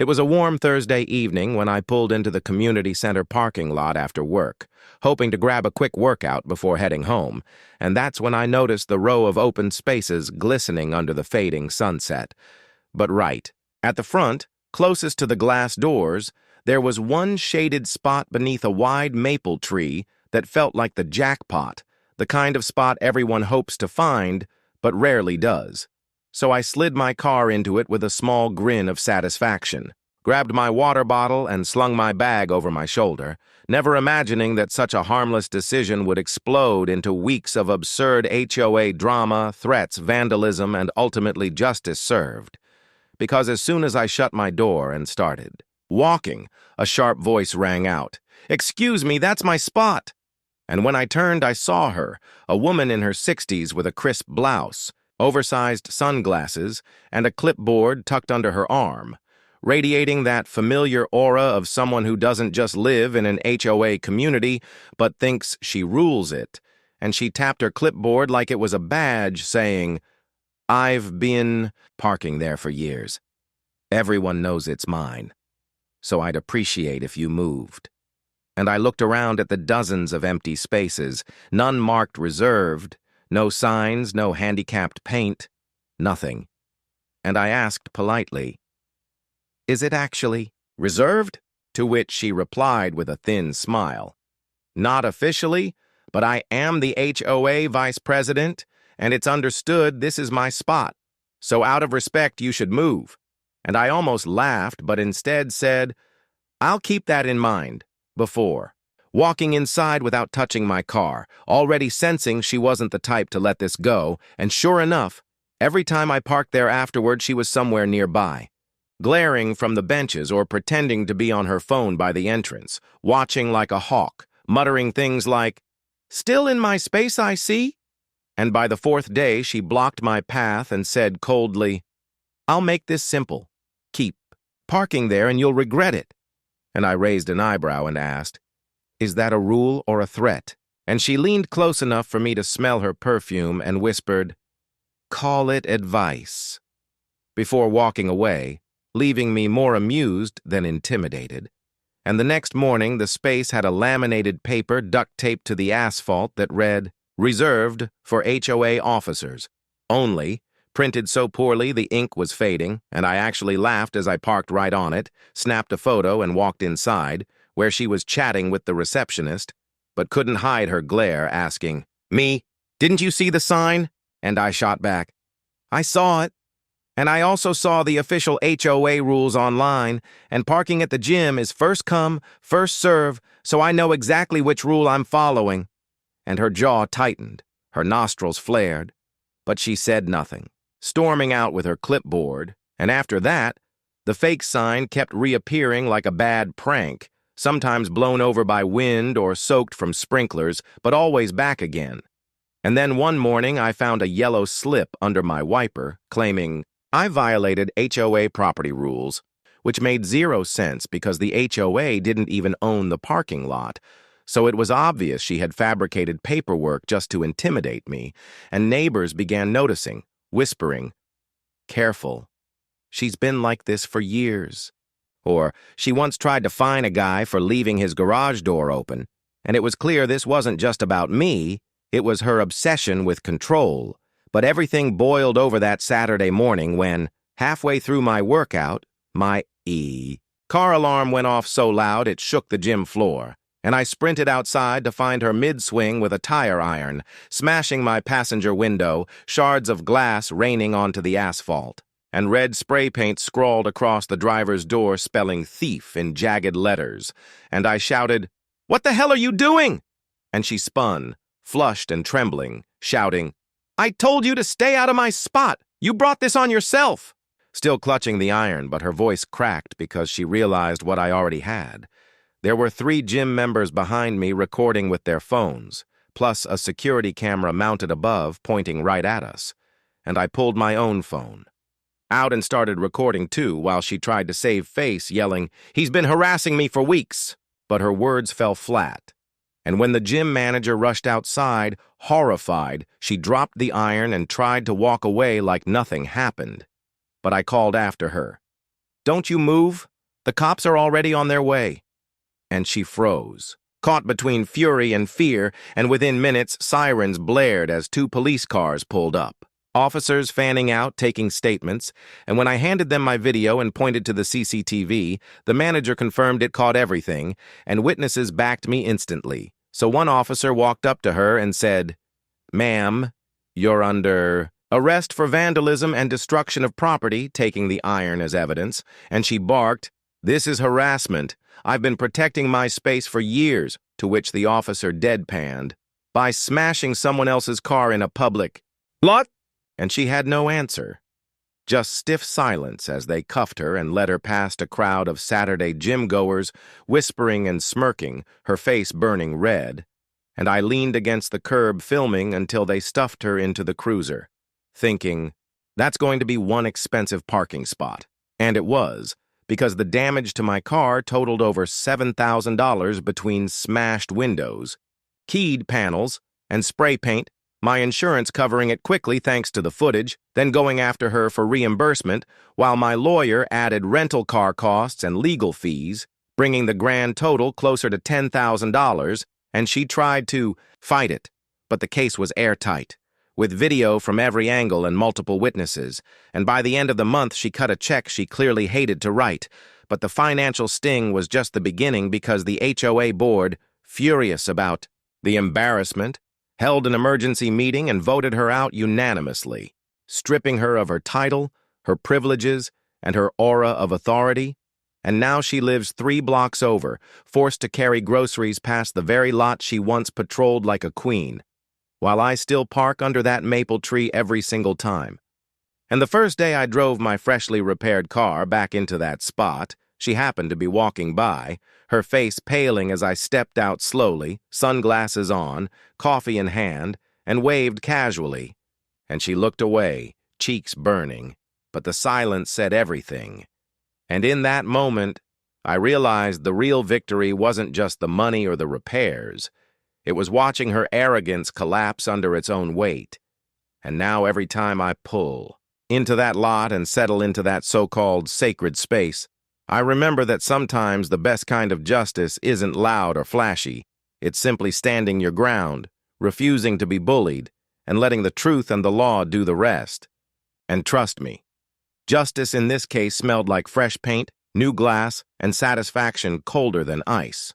It was a warm Thursday evening when I pulled into the community center parking lot after work, hoping to grab a quick workout before heading home, and that's when I noticed the row of open spaces glistening under the fading sunset. But right, at the front, closest to the glass doors, there was one shaded spot beneath a wide maple tree that felt like the jackpot, the kind of spot everyone hopes to find, but rarely does. So I slid my car into it with a small grin of satisfaction, grabbed my water bottle and slung my bag over my shoulder, never imagining that such a harmless decision would explode into weeks of absurd HOA drama, threats, vandalism, and ultimately justice served. Because as soon as I shut my door and started walking, a sharp voice rang out, "Excuse me, that's my spot!" And when I turned, I saw her, a woman in her 60s with a crisp blouse, oversized sunglasses, and a clipboard tucked under her arm, radiating that familiar aura of someone who doesn't just live in an HOA community, but thinks she rules it. And she tapped her clipboard like it was a badge, saying, "I've been parking there for years. Everyone knows it's mine. So I'd appreciate if you moved." And I looked around at the dozens of empty spaces, none marked reserved, no signs, no handicapped paint, nothing. And I asked politely, "Is it actually reserved?" To which she replied with a thin smile, "Not officially, but I am the HOA vice president, and it's understood this is my spot. So out of respect, you should move." And I almost laughed, but instead said, "I'll keep that in mind." Before walking inside without touching my car, already sensing she wasn't the type to let this go, and sure enough, every time I parked there afterward, she was somewhere nearby, glaring from the benches or pretending to be on her phone by the entrance, watching like a hawk, muttering things like, "Still in my space, I see?" And by the fourth day, she blocked my path and said coldly, "I'll make this simple. Keep parking there and you'll regret it." And I raised an eyebrow and asked, "Is that a rule or a threat?" And she leaned close enough for me to smell her perfume and whispered, "Call it advice," before walking away, leaving me more amused than intimidated. And the next morning, the space had a laminated paper duct taped to the asphalt that read, "Reserved for HOA officers. Only," printed so poorly the ink was fading, and I actually laughed as I parked right on it, snapped a photo, and walked inside, where she was chatting with the receptionist, but couldn't hide her glare, asking, "Me, didn't you see the sign?" And I shot back, "I saw it. And I also saw the official HOA rules online, and parking at the gym is first come, first serve, so I know exactly which rule I'm following." And her jaw tightened, her nostrils flared, but she said nothing, storming out with her clipboard, and after that, the fake sign kept reappearing like a bad prank, sometimes blown over by wind or soaked from sprinklers, but always back again. And then one morning I found a yellow slip under my wiper, claiming, "I violated HOA property rules," which made zero sense because the HOA didn't even own the parking lot, so it was obvious she had fabricated paperwork just to intimidate me, and neighbors began noticing, whispering, "Careful, she's been like this for years." Or, "She once tried to fine a guy for leaving his garage door open," and it was clear this wasn't just about me, it was her obsession with control. But everything boiled over that Saturday morning when, halfway through my workout, my car alarm went off so loud it shook the gym floor, and I sprinted outside to find her mid-swing with a tire iron, smashing my passenger window, shards of glass raining onto the asphalt, and red spray paint scrawled across the driver's door spelling "thief" in jagged letters. And I shouted, "What the hell are you doing?" And she spun, flushed and trembling, shouting, "I told you to stay out of my spot! You brought this on yourself!" Still clutching the iron, but her voice cracked because she realized what I already had. There were 3 gym members behind me recording with their phones, plus a security camera mounted above pointing right at us. And I pulled my own phone out and started recording too while she tried to save face, yelling, "He's been harassing me for weeks!" But her words fell flat. And when the gym manager rushed outside, horrified, she dropped the iron and tried to walk away like nothing happened. But I called after her, "Don't you move, The cops are already on their way." And she froze, caught between fury and fear, and within minutes, sirens blared as 2 police cars pulled up. Officers fanning out, taking statements, and when I handed them my video and pointed to the CCTV, the manager confirmed it caught everything, and witnesses backed me instantly. So one officer walked up to her and said, "Ma'am, you're under arrest for vandalism and destruction of property," taking the iron as evidence, and she barked, "This is harassment. I've been protecting my space for years," to which the officer deadpanned, "By smashing someone else's car in a public lot?" And she had no answer. Just stiff silence as they cuffed her and led her past a crowd of Saturday gym-goers, whispering and smirking, her face burning red. And I leaned against the curb filming until they stuffed her into the cruiser, thinking, that's going to be one expensive parking spot. And it was, because the damage to my car totaled over $7,000 between smashed windows, keyed panels, and spray paint, my insurance covering it quickly thanks to the footage, then going after her for reimbursement, while my lawyer added rental car costs and legal fees, bringing the grand total closer to $10,000, and she tried to fight it, but the case was airtight, with video from every angle and multiple witnesses, and by the end of the month she cut a check she clearly hated to write, but the financial sting was just the beginning because the HOA board, furious about the embarrassment, held an emergency meeting and voted her out unanimously, stripping her of her title, her privileges, and her aura of authority, and now she lives 3 blocks over, forced to carry groceries past the very lot she once patrolled like a queen, while I still park under that maple tree every single time. And the first day I drove my freshly repaired car back into that spot, she happened to be walking by, her face paling as I stepped out slowly, sunglasses on, coffee in hand, and waved casually. And she looked away, cheeks burning, but the silence said everything. And in that moment, I realized the real victory wasn't just the money or the repairs. It was watching her arrogance collapse under its own weight. And now every time I pull into that lot and settle into that so-called sacred space, I remember that sometimes the best kind of justice isn't loud or flashy. It's simply standing your ground, refusing to be bullied, and letting the truth and the law do the rest. And trust me, justice in this case smelled like fresh paint, new glass, and satisfaction colder than ice.